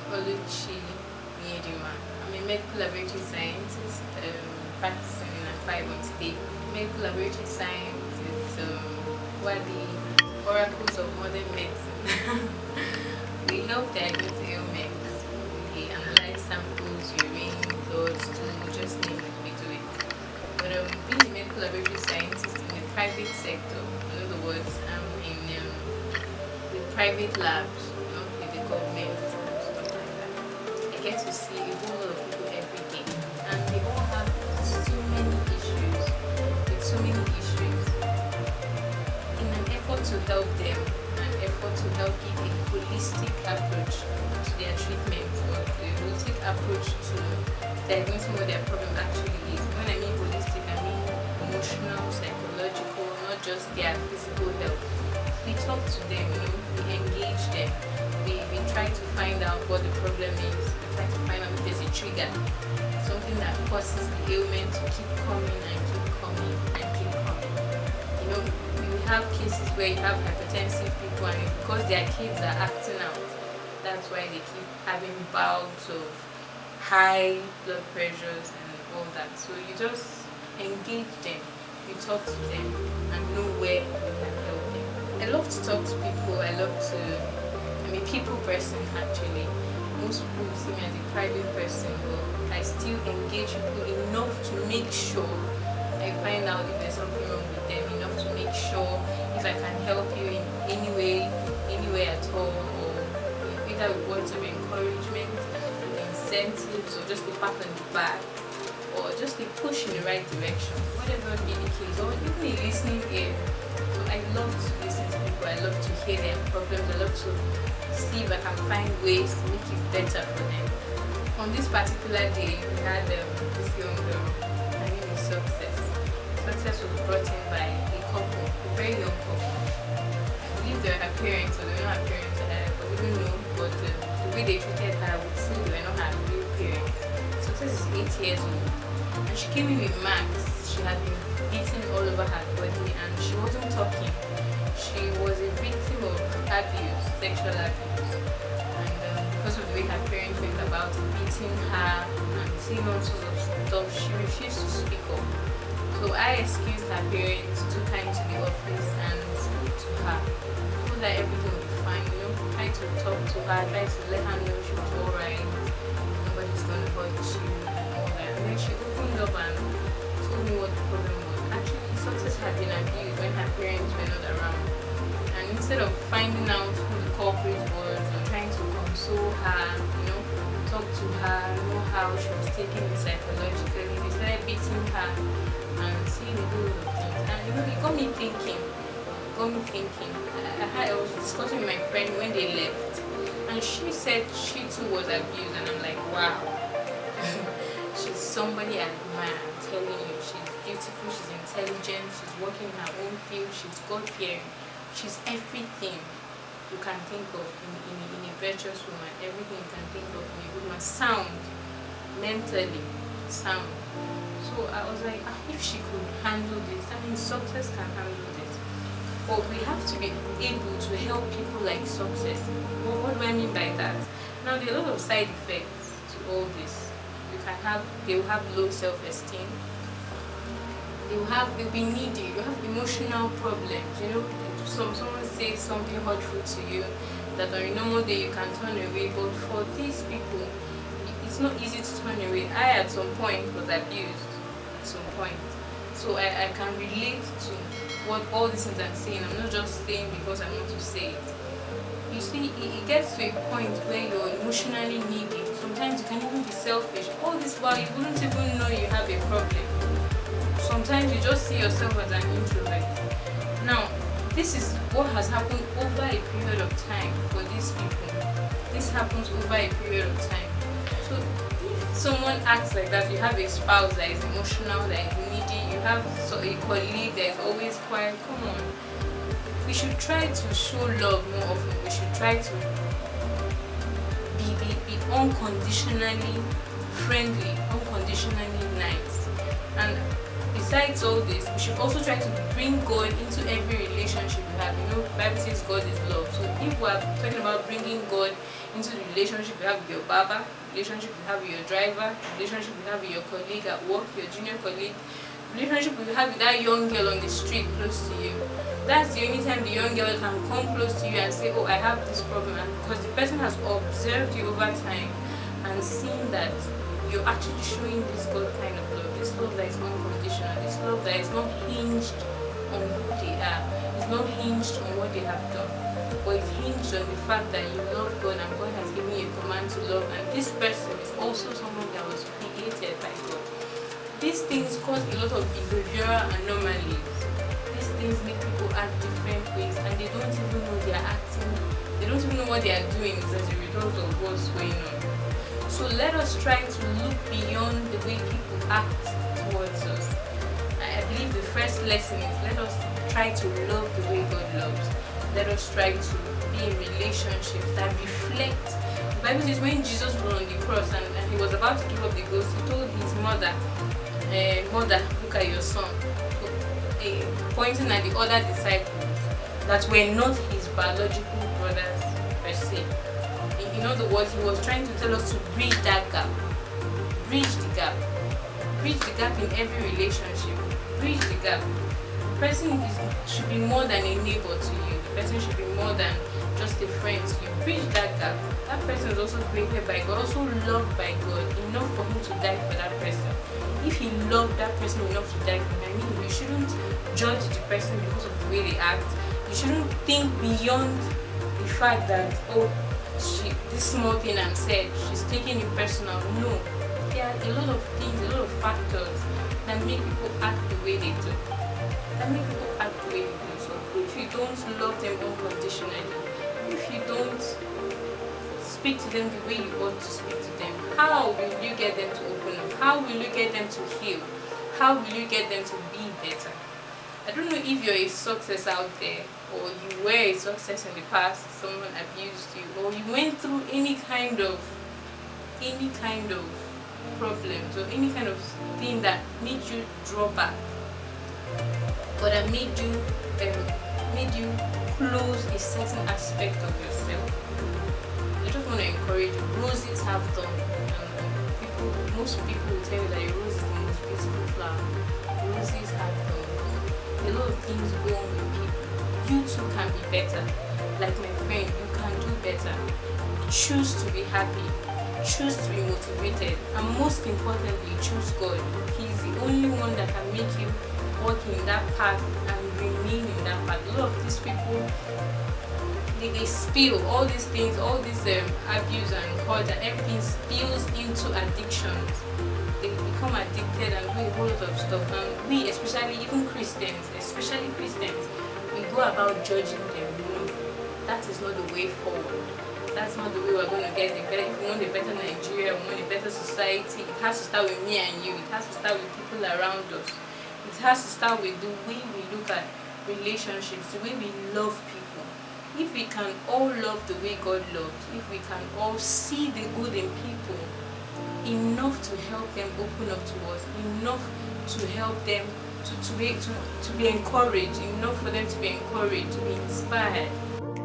Oluchi. I'm a medical laboratory scientist practicing in a state. Medical laboratory science is one of the oracles of modern medicine. We help diagnose ailments. We analyze samples, urine, blood, stool, just name it, we do it. But being a medical laboratory scientist in the private sector, in other words, I'm in the private labs, not with the government and stuff like that. I get to see a whole lot of people every day, and they all have so many issues, with so many issues. In an effort to help them, an effort to help give a holistic approach to their treatment, or a holistic approach to diagnosing what their problem actually is. When I mean holistic, I mean emotional, psychological, not just their physical health. We talk to them, we engage them, we try to find out what the problem is, we try to find out if there's a trigger, something that causes the ailment to keep coming and keep coming and keep coming. We have cases where you have hypertensive people, and because their kids are acting out, that's why they keep having bouts of high blood pressures and all that. So you just engage them, you talk to them, and know where you can help them. I love to talk to people. I'm a people person actually. Most people will see me as a private person, but I still engage people enough to make sure I find out if there's something wrong with them, enough to make sure if I can help you in any way, anywhere at all, or either with words of encouragement, incentives, or just a pat on the back, or just a push in the right direction, whatever be the case, or even a listening ear. So I love to listen to people, I love to hear their problems, I love to see if I can find ways to make it better for them. On this particular day, we had this young girl, her name is Success. Success was brought in by a couple, a very young couple. I believe they were her parents, or they were not her parents, but we don't know, but the way they treated her would seem they were not her real parents. Success is 8 years old, and she came in with marks. She had been beaten all over her body, and she wasn't talking. She was a victim of abuse, sexual abuse, and because of the way her parents went about beating her and saying all sorts of stuff, she refused to speak up. So I excused her parents, took her into the office and spoke to her, told her everything would be fine, tried to talk to her, tried to let her know she was alright, nobody's gonna hurt you and all that. And then she opened up and told me what the problem was. Actually, Success had been abused when her parents were not around. And instead of finding out who the culprit was or trying to console her, talk to her, know how she was taking it psychologically, they started beating her and seeing a whole lot of things. And it got me thinking. I was discussing with my friend when they left, and she said she too was abused, and I'm like, wow. She's somebody I admire, I'm telling you. She's beautiful, she's intelligent, she's working in her own field, she's God-fearing, she's everything you can think of in a virtuous woman, everything you can think of in a good woman, sound, mentally sound. So I was like, if she could handle this, Success can handle this. But we have to be able to help people like Success. Well, what do I mean by that? Now, there are a lot of side effects to all this. They will have low self-esteem. They'll be needy. You have emotional problems. Someone says something hurtful to you that on a normal day you can turn away, but for these people, it's not easy to turn away. I at some point was abused at some point, so I can relate to what all these things I'm saying. I'm not just saying because I want to say it. You see, it gets to a point where you're emotionally needy. Sometimes you can even be selfish. All this while you wouldn't even know you have a problem. Sometimes you just see yourself as an introvert. Now, this is what has happened over a period of time for these people. This happens over a period of time. So if someone acts like that, you have a spouse that is emotional, that is needy, you have a colleague that is always quiet, come on. We should try to show love more often. We should try to be unconditionally friendly, unconditionally nice. And besides all this, we should also try to bring God into every relationship we have. You know, the Bible says God is love. So if we are talking about bringing God into the relationship you have with your barber, relationship you have with your driver, relationship you have with your colleague at work, your junior colleague, relationship you have with that young girl on the street close to you, that's the only time the young girl can come close to you and say, oh, I have this problem. And because the person has observed you over time and seen that you're actually showing this God kind of love, this love that is unconditional, this love that is not hinged on who they are, it's not hinged on what they have done, but it's hinged on the fact that you love God and God has given you a command to love, and this person is also someone that was created by God. These things cause a lot of behavioral anomalies. These things make people act different ways, and they don't even know they are acting, they don't even know what they are doing as a result of what's going on. So let us try to look beyond the way people act towards us. I believe the first lesson is, let us try to love the way God loves. Let us try to be in relationships that reflect. The Bible says when Jesus was on the cross and he was about to give up the ghost, he told his mother, mother, look at your son. Pointing at the other disciples that were not his biological brothers per se. In other words, he was trying to tell us to bridge that gap. Bridge the gap. Bridge the gap in every relationship. Bridge the gap. The person should be more than a neighbor to you. The person should be more than just a friend to you. Bridge that gap. That person is also created by God, also loved by God, enough for him to die for that person. If he loved that person enough to die for him, I mean, you shouldn't judge the person because of the way they act. You shouldn't think beyond the fact that, oh, this small thing I'm said, she's taking it personal. No, there are a lot of things, a lot of factors that make people act the way they do. So if you don't love them unconditionally, if you don't speak to them the way you ought to speak to them, how will you get them to open up? How will you get them to heal? How will you get them to be better? I don't know if you're a success out there, or you were a success in the past, someone abused you, or you went through any kind of problems or any kind of thing that made you draw back, or that made you close a certain aspect of yourself. I just want to encourage you. Roses have thorns. Most people will tell you that a rose is the most beautiful flower. Roses have thorns. A lot of things go on with people. You too can be better. Like my friend, you can do better. Choose to be happy. Choose to be motivated. And most importantly, choose God. He's the only one that can make you walk in that path and remain in that path. A lot of these people, they spill all these things, all this abuse and hurt, and everything spills into addictions. They become addicted and do a whole lot of stuff. And we, especially even Christians, we go about judging them. No, that is not the way forward. That's not the way we're going to get the better. If we want a better Nigeria, we want a better society, it has to start with me and you. It has to start with people around us. It has to start with the way we look at relationships, the way we love people. If we can all love the way God loved, if we can all see the good in people, enough to help them open up to us, enough to help them to be encouraged, enough for them to be encouraged, to be inspired,